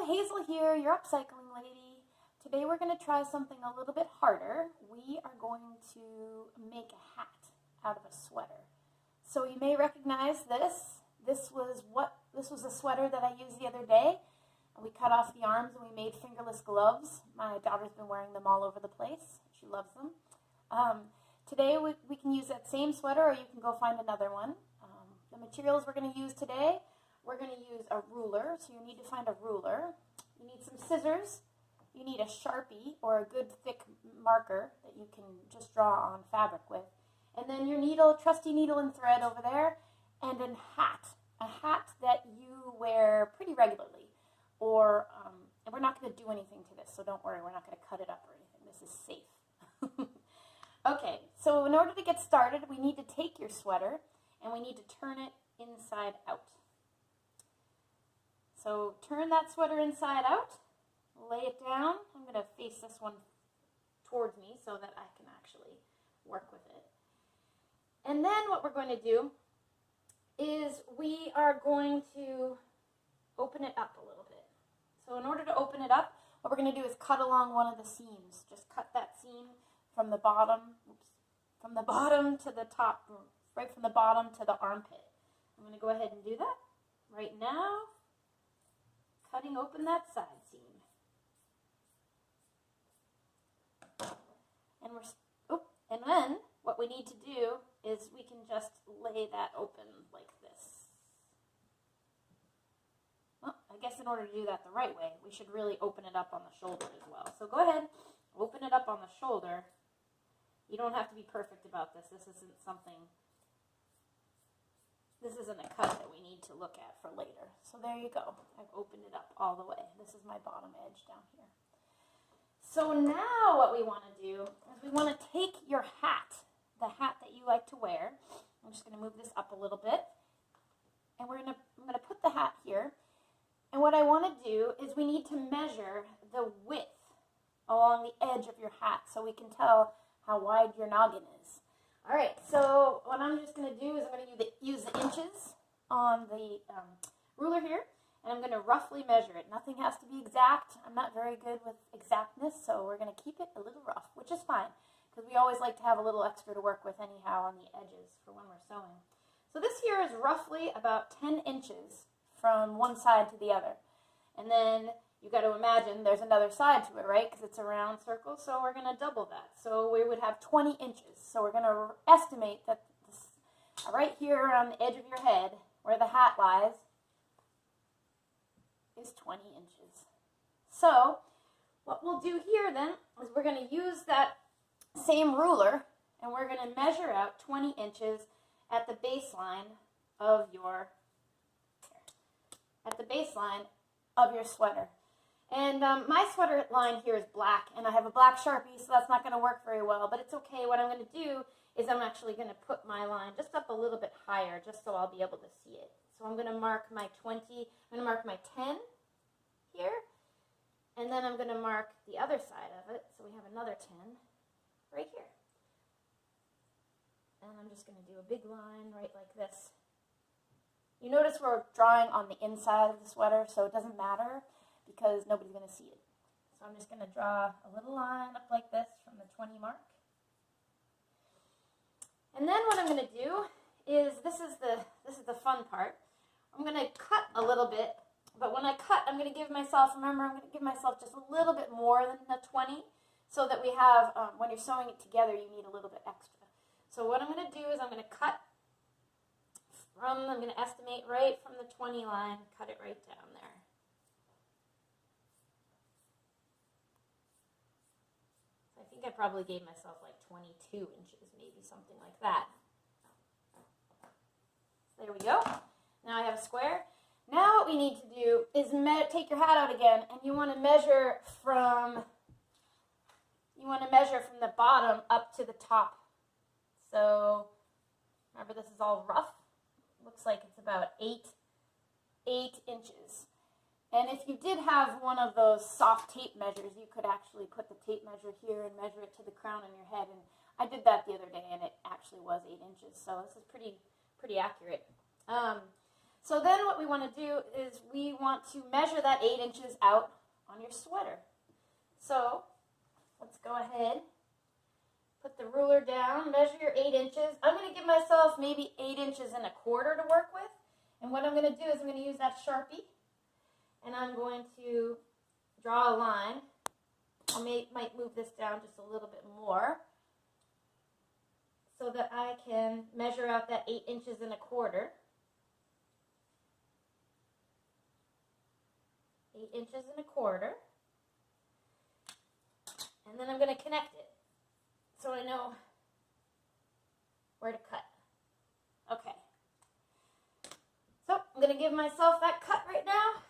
Hazel here, your upcycling lady. Today we're going to try something a little bit harder. We are going to make a hat out of a sweater. So you may recognize this. This was a sweater that I used the other day. We cut off the arms and we made fingerless gloves. My daughter's been wearing them all over the place. She loves them. Today we can use that same sweater, or you can go find another one. The materials we're going to use today, we're going to use a ruler, so you need to find a ruler. You need some scissors. You need a Sharpie or a good thick marker that you can just draw on fabric with. And then your needle, trusty needle and thread over there, and a hat that you wear pretty regularly. And we're not going to do anything to this, so don't worry, we're not going to cut it up or anything. This is safe. Okay, so in order to get started, we need to take your sweater and we need to turn it inside out. So turn that sweater inside out, lay it down. I'm going to face this one towards me so that I can actually work with it. And then what we're going to do is we are going to open it up a little bit. So in order to open it up, what we're going to do is cut along one of the seams. Just cut that seam from the bottom, from the bottom to the top, right from the bottom to the armpit. I'm going to go ahead and do that right now, cutting open that side seam. And then what we need to do is we can just lay that open like this. Well, I guess in order to do that the right way, we should really open it up on the shoulder as well. So go ahead, open it up on the shoulder. You don't have to be perfect about this. This isn't a cut that we need to look at for later. So there you go. I've opened it up all the way. This is my bottom edge down here. So now what we want to do is we want to take your hat, the hat that you like to wear. I'm just going to move this up a little bit. And I'm going to put the hat here. And what I want to do is we need to measure the width along the edge of your hat so we can tell how wide your noggin is. All right, so what I'm just going to do is I'm going to use the inches on the ruler here, and I'm going to roughly measure it. Nothing has to be exact. I'm not very good with exactness, so we're going to keep it a little rough, which is fine, because we always like to have a little extra to work with anyhow on the edges for when we're sewing. So this here is roughly about 10 inches from one side to the other. And then you've got to imagine there's another side to it, right? Because it's a round circle, so we're going to double that. So we would have 20 inches. So we're going to estimate that this, right here around the edge of your head, where the hat lies, is 20 inches. So what we'll do here then is we're going to use that same ruler, and we're going to measure out 20 inches at the baseline of your sweater. And my sweater line here is black, and I have a black Sharpie, so that's not going to work very well, but it's okay. What I'm going to do is I'm actually going to put my line just up a little bit higher, just so I'll be able to see it. So I'm going to mark my 20, I'm going to mark my 10 here, and then I'm going to mark the other side of it, so we have another 10 right here. And I'm just going to do a big line right like this. You notice we're drawing on the inside of the sweater, so it doesn't matter, because nobody's going to see it. So I'm just going to draw a little line up like this from the 20 mark. And then what I'm going to do is, this is the fun part. I'm going to cut a little bit, but when I cut, I'm going to give myself, remember, I'm going to give myself just a little bit more than the 20, so that we have, when you're sewing it together, you need a little bit extra. So what I'm going to do is I'm going to cut from, I'm going to estimate right from the 20 line, cut it right down there. I think I probably gave myself like 22 inches, maybe something like that. There we go. Now I have a square. Now what we need to do is take your hat out again, and you want to measure from the bottom up to the top. So remember, this is all rough. Looks like it's about 8 inches. And if you did have one of those soft tape measures, you could actually put the tape measure here and measure it to the crown on your head. And I did that the other day, and it actually was 8 inches. So this is pretty accurate. So then what we want to do is we want to measure that 8 inches out on your sweater. So let's go ahead, put the ruler down, measure your 8 inches. I'm going to give myself maybe 8 inches and a quarter to work with. And what I'm going to do is I'm going to use that Sharpie, and I'm going to draw a line. I might move this down just a little bit more so that I can measure out that 8 inches and a quarter. 8 inches and a quarter. And then I'm going to connect it so I know where to cut. Okay. So I'm going to give myself that cut right now.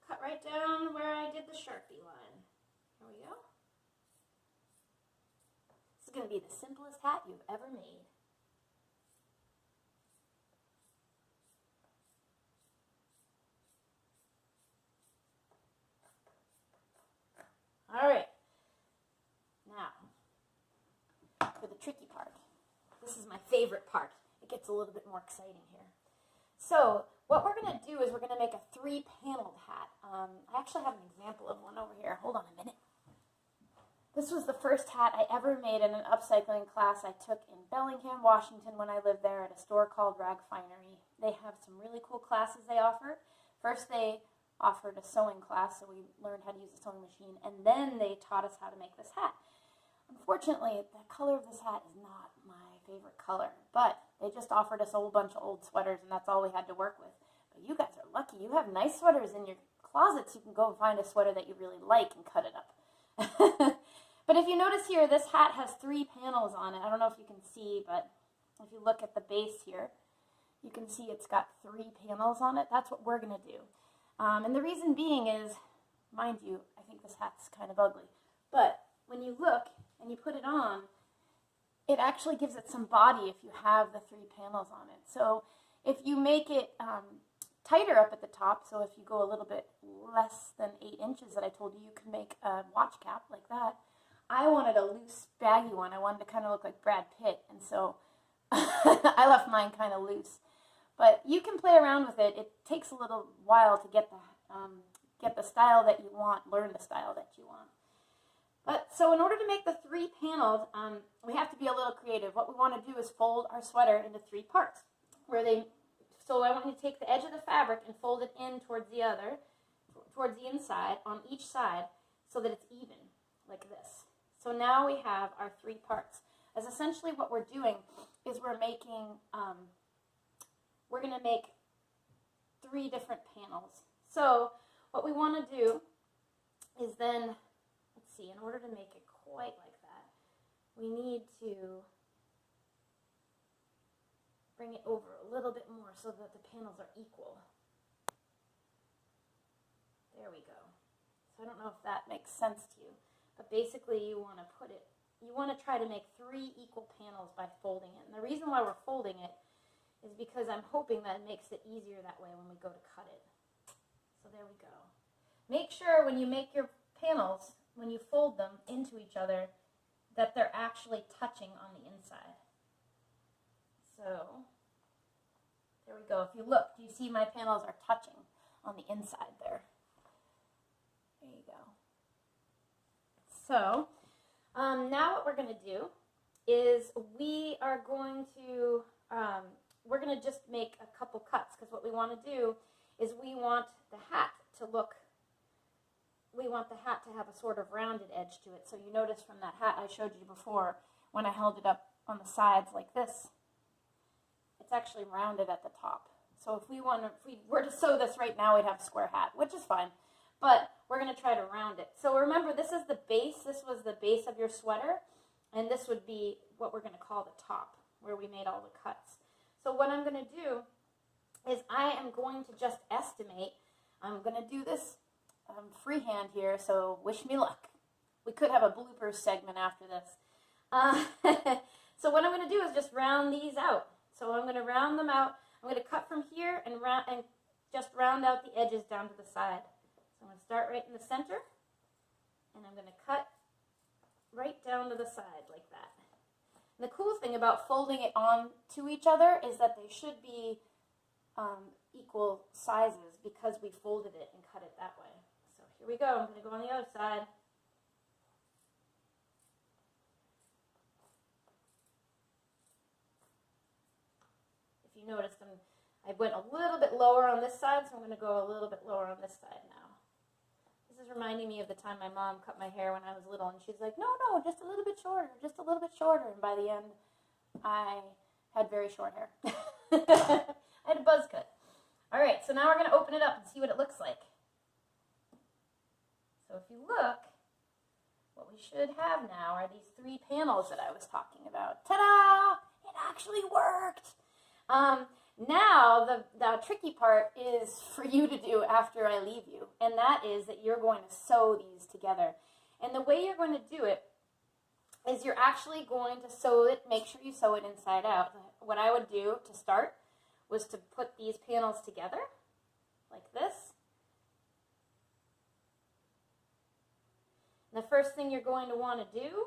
Cut right down where I did the Sharpie line. Here we go. This is going to be the simplest hat you've ever made. All right. Now, for the tricky part. This is my favorite part. It gets a little bit more exciting here. So what we're going to do is we're going to make a 3-paneled hat. I actually have an example of one over here. Hold on a minute. This was the first hat I ever made in an upcycling class I took in Bellingham, Washington when I lived there at a store called Rag Finery. They have some really cool classes they offer. First they offered a sewing class, so we learned how to use a sewing machine, and then they taught us how to make this hat. Unfortunately, the color of this hat is not my favorite color, but they just offered us a whole bunch of old sweaters, and that's all we had to work with. But you guys are lucky. You have nice sweaters in your closets. You can go and find a sweater that you really like and cut it up. But if you notice here, this hat has 3 panels on it. I don't know if you can see, but if you look at the base here, you can see it's got 3 panels on it. That's what we're going to do. And the reason being is, mind you, I think this hat's kind of ugly. But when you look and you put it on, it actually gives it some body if you have the 3 panels on it. So if you make it tighter up at the top, so if you go a little bit less than 8 inches that I told you, you can make a watch cap like that. I wanted a loose, baggy one. I wanted to kind of look like Brad Pitt, and so I left mine kind of loose. But you can play around with it. It takes a little while to get the style that you want, learn the style that you want. But so in order to make the 3 panels, we have to be a little creative. What we want to do is fold our sweater into 3 parts. So I want you to take the edge of the fabric and fold it in towards the inside, on each side, so that it's even, like this. So now we have our 3 parts. As essentially what we're doing is we're going to make 3 different panels. So what we want to do is then, let's see, in order to make it quite like that, we need to bring it over a little bit more so that the panels are equal. There we go. So I don't know if that makes sense to you, but basically you want to try to make 3 equal panels by folding it. And the reason why we're folding it is because I'm hoping that it makes it easier that way when we go to cut it. So there we go. Make sure when you make your panels, when you fold them into each other, that they're actually touching on the inside. So there we go. If you look, do you see my panels are touching on the inside there? There you go. So now what we're going to do is we're going to just make a couple cuts, because what we want to do is we want the hat to have a sort of rounded edge to it. So you notice from that hat I showed you before, when I held it up on the sides like this, it's actually rounded at the top. So if we were to sew this right now, we'd have a square hat, which is fine. But we're going to try to round it. So remember, this is the base. This was the base of your sweater. And this would be what we're going to call the top, where we made all the cuts. So what I'm going to do is I am going to just estimate. I'm going to do this freehand here, so wish me luck. We could have a bloopers segment after this. So what I'm going to do is just round these out. So I'm going to round them out. I'm going to cut from here and just round out the edges down to the side. So I'm going to start right in the center, and I'm going to cut right down to the side like that. And the cool thing about folding it on to each other is that they should be equal sizes because we folded it and cut it that way. So here we go. I'm going to go on the other side. If you noticed, I went a little bit lower on this side, so I'm going to go a little bit lower on this side now. This is reminding me of the time my mom cut my hair when I was little, and she's like, no, just a little bit shorter, just a little bit shorter. And by the end, I had very short hair. I had a buzz cut. All right, so now we're going to open it up and see what it looks like. So if you look, what we should have now are these 3 panels that I was talking about. Ta-da! It actually worked! Now, the tricky part is for you to do after I leave you, and that is that you're going to sew these together. And the way you're going to do it is you're actually going to sew it, make sure you sew it inside out. What I would do to start was to put these panels together, like this. And the first thing you're going to want to do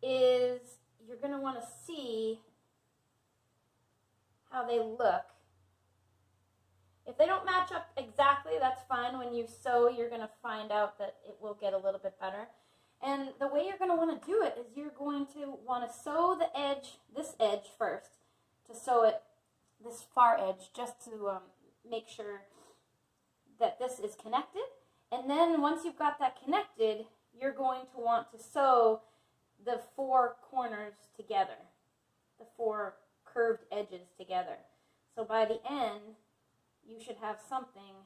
is you're going to want to see how they look. If they don't match up exactly, that's fine. When you sew, you're going to find out that it will get a little bit better. And the way you're going to want to do it is you're going to want to sew the edge, this edge first, to sew it, this far edge, just to make sure that this is connected. And then once you've got that connected, you're going to want to sew the 4 corners together, the 4 curved edges together. So by the end, you should have something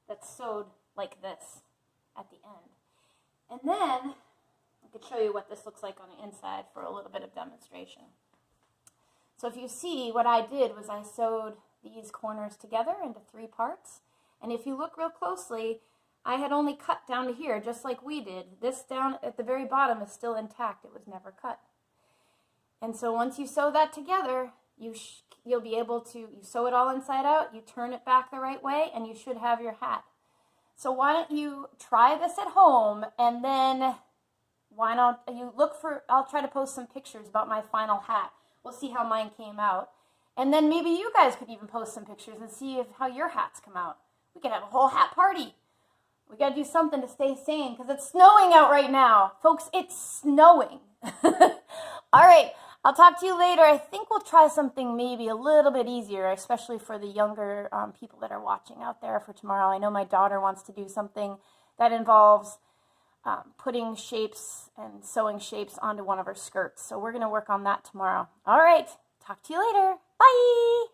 that's sewed like this at the end. And then I could show you what this looks like on the inside for a little bit of demonstration. So if you see, what I did was I sewed these corners together into 3 parts. And if you look real closely, I had only cut down to here, just like we did. This down at the very bottom is still intact. It was never cut. And so once you sew that together, you'll be able to, you sew it all inside out, you turn it back the right way, and you should have your hat. So why don't you try this at home, and then why not you look for, I'll try to post some pictures about my final hat. We'll see how mine came out. And then maybe you guys could even post some pictures and see how your hats come out. We could have a whole hat party. We got to do something to stay sane because it's snowing out right now. Folks, it's snowing. All right. I'll talk to you later. I think we'll try something maybe a little bit easier, especially for the younger people that are watching out there for tomorrow. I know my daughter wants to do something that involves putting shapes and sewing shapes onto one of her skirts. So we're going to work on that tomorrow. All right. Talk to you later. Bye.